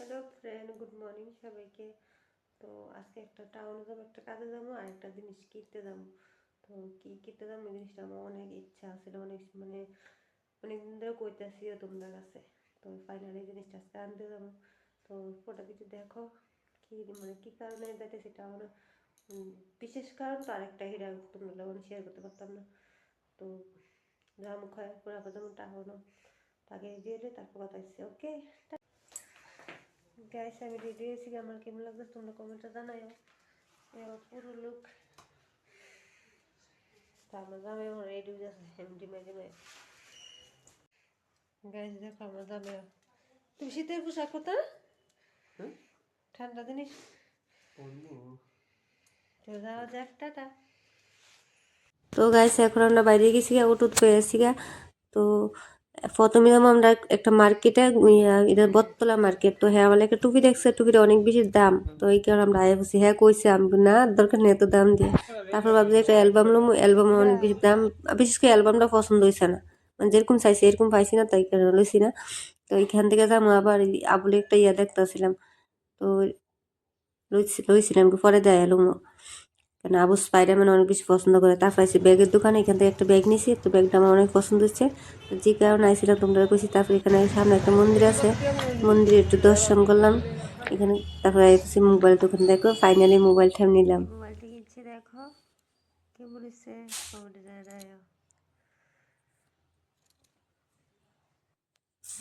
Hello friend, good morning সবাইকে। তো আজকে একটা টাউনে যাবো, একটা কাজে যাবো আর একটা জিনিস কিনতে যাবো। তো কি কিনতে যাবো এই জিনিসটা আমার অনেক ইচ্ছা আছে, অনেকদিন ধরে কইতেছিও তোমাদের কাছে। তো ফাইনালি জিনিসটা আজকে আনতে যাবো। তো ফটো কিছু দেখো কি কারণে যাইতে সেটা আমার বিশেষ কারণ। তো আরেকটা হিরা তোমরা শেয়ার করতে পারতাম না। তো যাবো খয়ারপুর, আবার যেমন টাউনও তাকে দিয়ে তারপর কথা হচ্ছে। ওকে গাইস, আমি রেডি হয়েছি। আমার কেমন লাগবে তোমরা কমেন্টে জানাইও। পুরো লুক আমার জামে আমার রেডি হয়ে যাচ্ছে এমডি মেডি মে। গাইস দেখো আমার জামে। তুমি শীতের পোশাক কোথা ঠান্ডা জিনিস তো যাওয়া যাক, টাটা। তো গাইস এখন আমরা বাইরে গেছি গা, ওটুত পেয়েছি গা। তো প্রথমে যাবো আমরা একটা মার্কেটে, এটা বটতলা মার্কেট। তো হ্যাঁ বলে একটা টুপি দেখছে, টুপিটা অনেক বেশি দাম। তো এই কারণে আমরা আয় বসি। হ্যাঁ কইছে আমি না দরকার নেই এত দাম দিয়ে। তারপর ভাবছি একটা অ্যালবাম লমু, অ্যালবাম অনেক বেশি দাম। বিশেষ করে অ্যালবামটা পছন্দ হয়েছে না, মানে যেরকম চাইছি এরকম পাইছি না, তাই কারণে লইছি না। তো এইখান থেকে যাবো আবার আবুলে একটা দেখতেছিলাম। তো লইছিলাম পরে দেয় এলুমো, কারণ আবু স্পাইডারম্যান অনেক বেশি পছন্দ করে। তারপর আইসি ব্যাগের দোকানে, এখান থেকে একটা ব্যাগ নিয়েছি। তো ব্যাগটা আমার অনেক পছন্দ হচ্ছে, তো যে কারণে আইছিলাম তোমরা কইছি। তারপর এখানে সামনে একটা মন্দির আছে, মন্দিরে একটু দর্শন করলাম এখানে। তারপরে আইসি মোবাইল দোকান, দেখো ফাইনালি মোবাইলটা নিলাম। মোবাইলটা কিনছি, দেখো কে বলেছে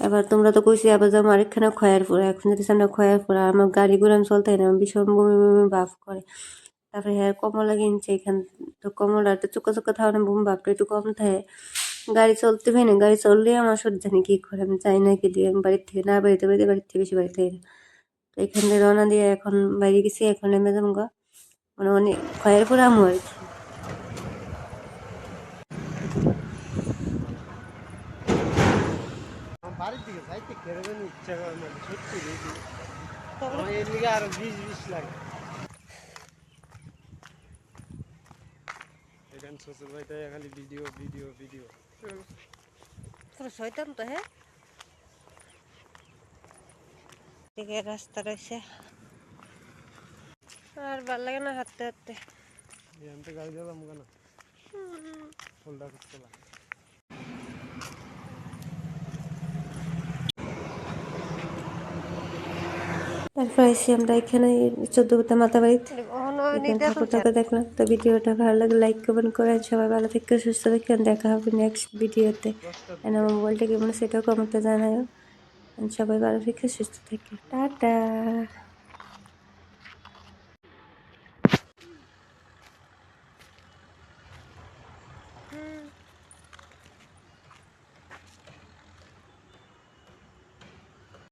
এবার তোমরা তো কইছি আবার যাবো আরেকখানে খয়ারপুর। এখন যদি আমরা খয়ারপুর, আর আমার গাড়ি ঘুরে আমি চলতে না, আমার ভীষণ বমি বমি ভাব করে। তারপরে হ্যাঁ কমলা কিনছে এখান। তো কমলা একটু চুকা চুকা থাও না, বুম ভাবটা একটু কম থাকে। গাড়ি চলতে পারি না, গাড়ি চললে আমার শরীর জানি কি করে, আমি চাই না কি দিয়ে। আমি বাড়ির থেকে না বাড়িতে বাড়ির থেকে বেশি বাড়িতে না। তো এখান থেকে রওনা দিয়ে এখন বাইরে গেছি, এখন নেমে যাবো গা, মানে অনেক খয়ারপুর আমু আর কি। বাড়ির দিকে যাইতে কেরোবেন ইচ্ছা করে না, সত্যি রেডি আমার এর লিগে আরো 20 লাগে। এখান শ্বশুর বাড়িতে খালি ভিডিও ভিডিও ভিডিও। পুরো শয়তান তো। হ্যাঁ দিকে রাস্তা রয়েছে, আর ভাল লাগে না হাঁটতে হাঁটতে। এখান থেকে গাড়ি দিলাম কেন ফোল্ডা করতে লাগে। তারপর এসে আমরা এখানে 14 মাতা বাড়িতে ঠাকুর ঠাকুর দেখলাম। তো ভিডিওটা ভালো লাগে লাইক কমেন্ট করেন। সবাই ভালো থেকে সুস্থ থাকেন, দেখা হবে নেক্সট ভিডিওতে। আমার মোবাইলটা কেমন সেটাও কমেন্টে জানাও। সবাই ভালো থেকে সুস্থ থাকে, টাটা।